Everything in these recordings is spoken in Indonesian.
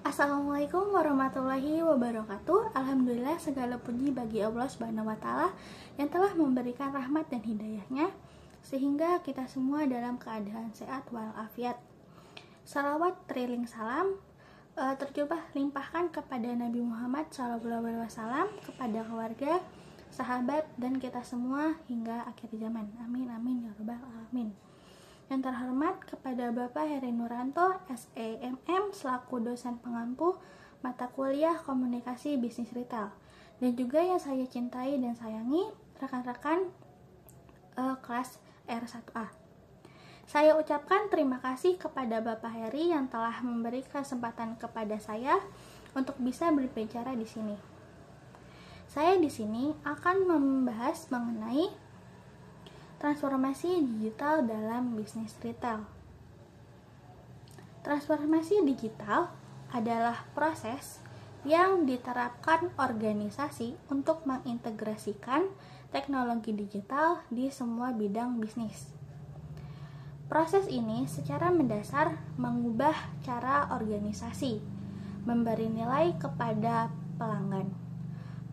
Assalamualaikum warahmatullahi wabarakatuh. Alhamdulillah, segala puji bagi Allah Subhanahu wa Ta'ala yang telah memberikan rahmat dan hidayahnya sehingga kita semua dalam keadaan sehat walafiat. Salawat teriling salam tercurah limpahkan kepada Nabi Muhammad SAW, kepada keluarga, sahabat, dan kita semua hingga akhir zaman. Amin amin ya rabbal alamin. Yang terhormat kepada Bapak Heri Nuranto, SEMM, selaku dosen pengampu mata kuliah Komunikasi Bisnis Retail. Dan juga yang saya cintai dan sayangi, rekan-rekan kelas R1A. Saya ucapkan terima kasih kepada Bapak Heri yang telah memberi kesempatan kepada saya untuk bisa berbicara di sini. Saya di sini akan membahas mengenai transformasi digital dalam bisnis retail. Transformasi digital adalah proses yang diterapkan organisasi untuk mengintegrasikan teknologi digital di semua bidang bisnis. Proses ini secara mendasar mengubah cara organisasi, memberi nilai kepada pelanggan.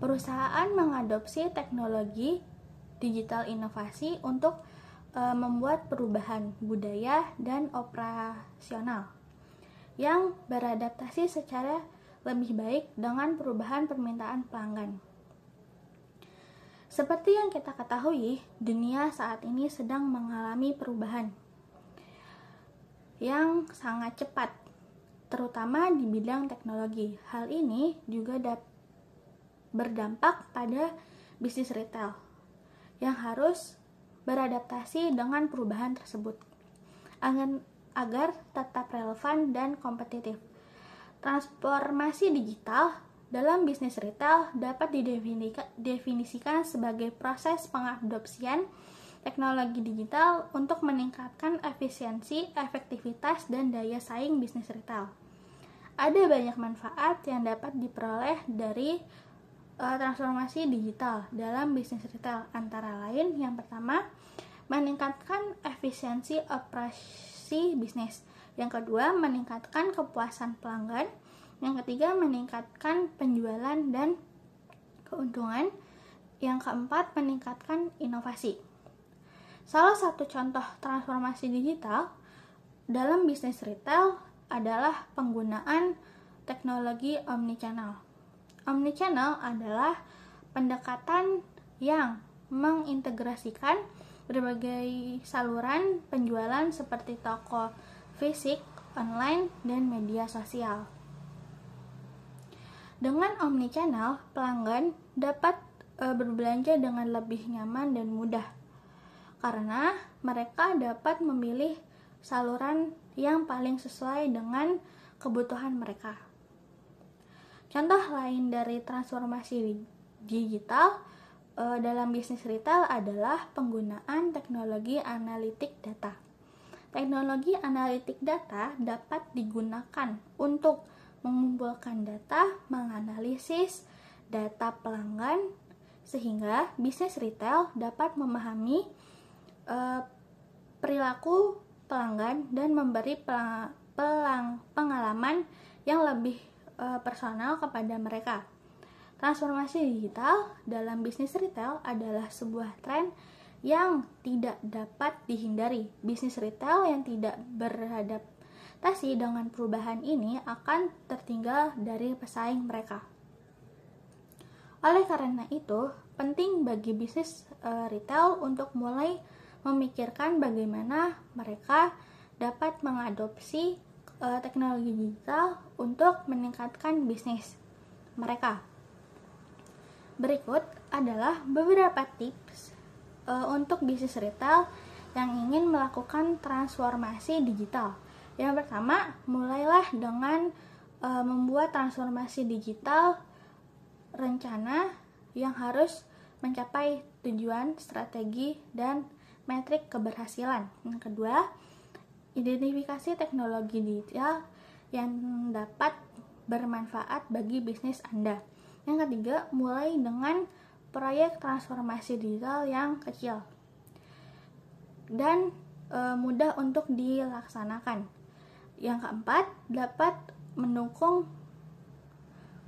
Perusahaan mengadopsi teknologi digital inovasi untuk membuat perubahan budaya dan operasional yang beradaptasi secara lebih baik dengan perubahan permintaan pelanggan. Seperti yang kita ketahui, dunia saat ini sedang mengalami perubahan yang sangat cepat, terutama di bidang teknologi. Hal ini juga berdampak pada bisnis retail yang harus beradaptasi dengan perubahan tersebut agar tetap relevan dan kompetitif. Transformasi digital dalam bisnis retail dapat didefinisikan sebagai proses pengadopsian teknologi digital untuk meningkatkan efisiensi, efektivitas, dan daya saing bisnis retail. Ada banyak manfaat yang dapat diperoleh dari transformasi digital dalam bisnis retail, antara lain yang pertama, meningkatkan efisiensi operasi bisnis. Yang kedua, meningkatkan kepuasan pelanggan. Yang ketiga, meningkatkan penjualan dan keuntungan. Yang keempat, meningkatkan inovasi. Salah satu contoh transformasi digital dalam bisnis retail adalah penggunaan teknologi omnichannel. Omnichannel adalah pendekatan yang mengintegrasikan berbagai saluran penjualan seperti toko fisik, online, dan media sosial. Dengan omnichannel, pelanggan dapat berbelanja dengan lebih nyaman dan mudah karena mereka dapat memilih saluran yang paling sesuai dengan kebutuhan mereka. Contoh lain dari transformasi digital dalam bisnis retail adalah penggunaan teknologi analitik data. Teknologi analitik data dapat digunakan untuk mengumpulkan data, menganalisis data pelanggan, sehingga bisnis retail dapat memahami perilaku pelanggan dan memberi pengalaman yang lebih personal kepada mereka. Transformasi digital dalam bisnis retail adalah sebuah tren yang tidak dapat dihindari. Bisnis retail yang tidak beradaptasi dengan perubahan ini akan tertinggal dari pesaing mereka. Oleh karena itu, penting bagi bisnis retail untuk mulai memikirkan bagaimana mereka dapat mengadopsi teknologi digital untuk meningkatkan bisnis mereka. Berikut adalah beberapa tips untuk bisnis retail yang ingin melakukan transformasi digital. Yang pertama, mulailah dengan membuat transformasi digital rencana yang harus mencapai tujuan, strategi, dan metrik keberhasilan. Yang kedua, identifikasi teknologi digital yang dapat bermanfaat bagi bisnis Anda. Yang ketiga, mulai dengan proyek transformasi digital yang kecil dan mudah untuk dilaksanakan. Yang keempat, dapat mendukung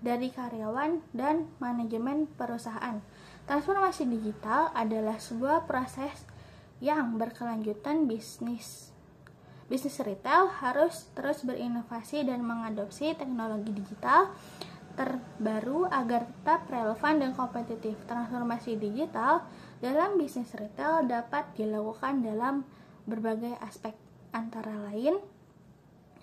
dari karyawan dan manajemen perusahaan. Transformasi digital adalah sebuah proses yang berkelanjutan. Bisnis retail harus terus berinovasi dan mengadopsi teknologi digital terbaru agar tetap relevan dan kompetitif. Transformasi digital dalam bisnis retail dapat dilakukan dalam berbagai aspek, antara lain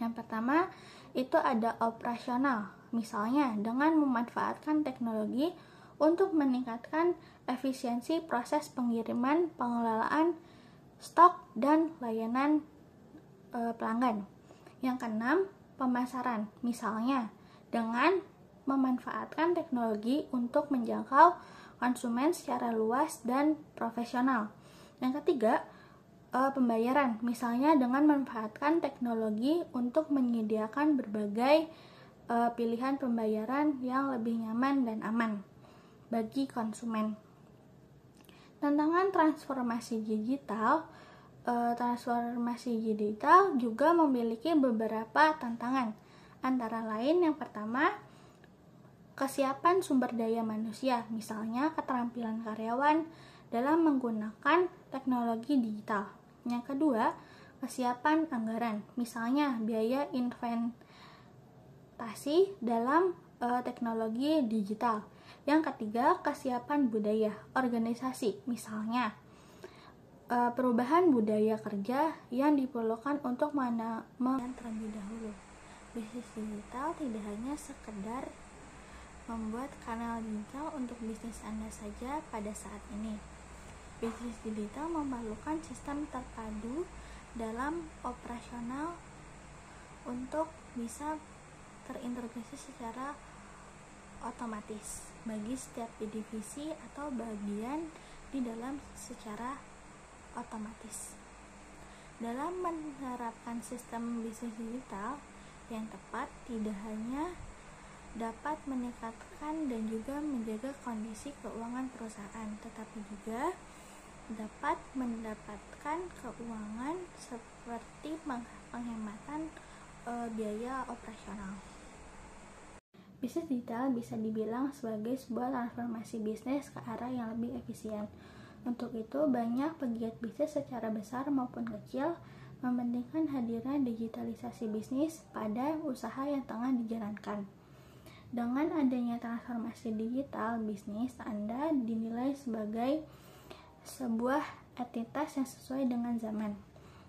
yang pertama itu ada operasional, misalnya dengan memanfaatkan teknologi untuk meningkatkan efisiensi proses pengiriman, pengelolaan stok, dan layanan pelanggan. Yang keenam, pemasaran, misalnya dengan memanfaatkan teknologi untuk menjangkau konsumen secara luas dan profesional. Yang ketiga, pembayaran, misalnya dengan memanfaatkan teknologi untuk menyediakan berbagai pilihan pembayaran yang lebih nyaman dan aman bagi konsumen. Tantangan transformasi digital juga memiliki beberapa tantangan, antara lain yang pertama, kesiapan sumber daya manusia, misalnya keterampilan karyawan dalam menggunakan teknologi digital. Yang kedua, kesiapan anggaran, misalnya biaya investasi dalam teknologi digital. Yang ketiga, kesiapan budaya organisasi, misalnya perubahan budaya kerja yang diperlukan untuk terlebih dahulu. Bisnis digital tidak hanya sekedar membuat kanal digital untuk bisnis Anda saja pada saat ini. Bisnis digital memerlukan sistem terpadu dalam operasional untuk bisa terintegrasi secara otomatis bagi setiap divisi atau bagian di dalam secara otomatis. Dalam menerapkan sistem bisnis digital yang tepat, tidak hanya dapat meningkatkan dan juga menjaga kondisi keuangan perusahaan, tetapi juga dapat mendapatkan keuangan seperti penghematan biaya operasional. Bisnis digital bisa dibilang sebagai sebuah transformasi bisnis ke arah yang lebih efisien. Untuk itu, banyak pegiat bisnis secara besar maupun kecil mementingkan hadirnya digitalisasi bisnis pada usaha yang tengah dijalankan. Dengan adanya transformasi digital, bisnis Anda dinilai sebagai sebuah entitas yang sesuai dengan zaman.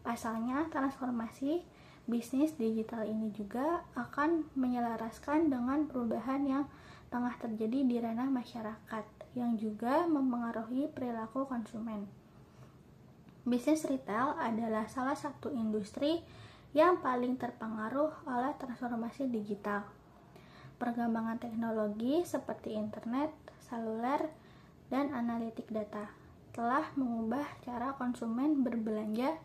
Pasalnya, transformasi bisnis digital ini juga akan menyelaraskan dengan perubahan yang tengah terjadi di ranah masyarakat, yang juga mempengaruhi perilaku konsumen. Bisnis retail adalah salah satu industri yang paling terpengaruh oleh transformasi digital. Perkembangan teknologi seperti internet, seluler, dan analitik data telah mengubah cara konsumen berbelanja,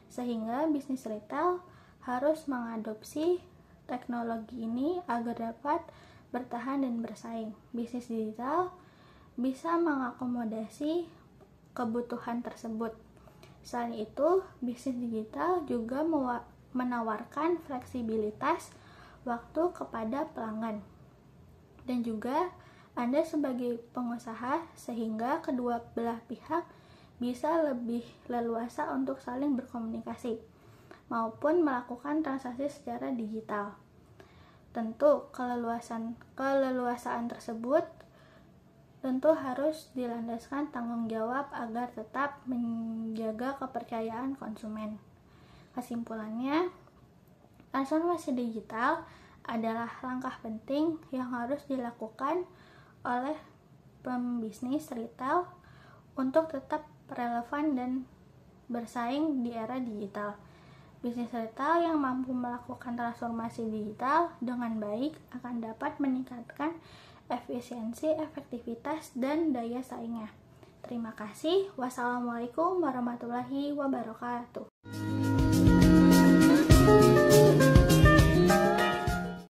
sehingga bisnis retail harus mengadopsi teknologi ini agar dapat bertahan dan bersaing. Bisnis digital bisa mengakomodasi kebutuhan tersebut. Selain itu, bisnis digital juga menawarkan fleksibilitas waktu kepada pelanggan dan juga Anda sebagai pengusaha, sehingga kedua belah pihak bisa lebih leluasa untuk saling berkomunikasi maupun melakukan transaksi secara digital. Tentu keleluasaan tersebut tentu harus dilandaskan tanggung jawab agar tetap menjaga kepercayaan konsumen. Kesimpulannya, transformasi digital adalah langkah penting yang harus dilakukan oleh pembisnis retail untuk tetap relevan dan bersaing di era digital. Bisnis retail yang mampu melakukan transformasi digital dengan baik akan dapat meningkatkan efisiensi, efektivitas, dan daya saingnya. Terima kasih. Wassalamualaikum warahmatullahi wabarakatuh.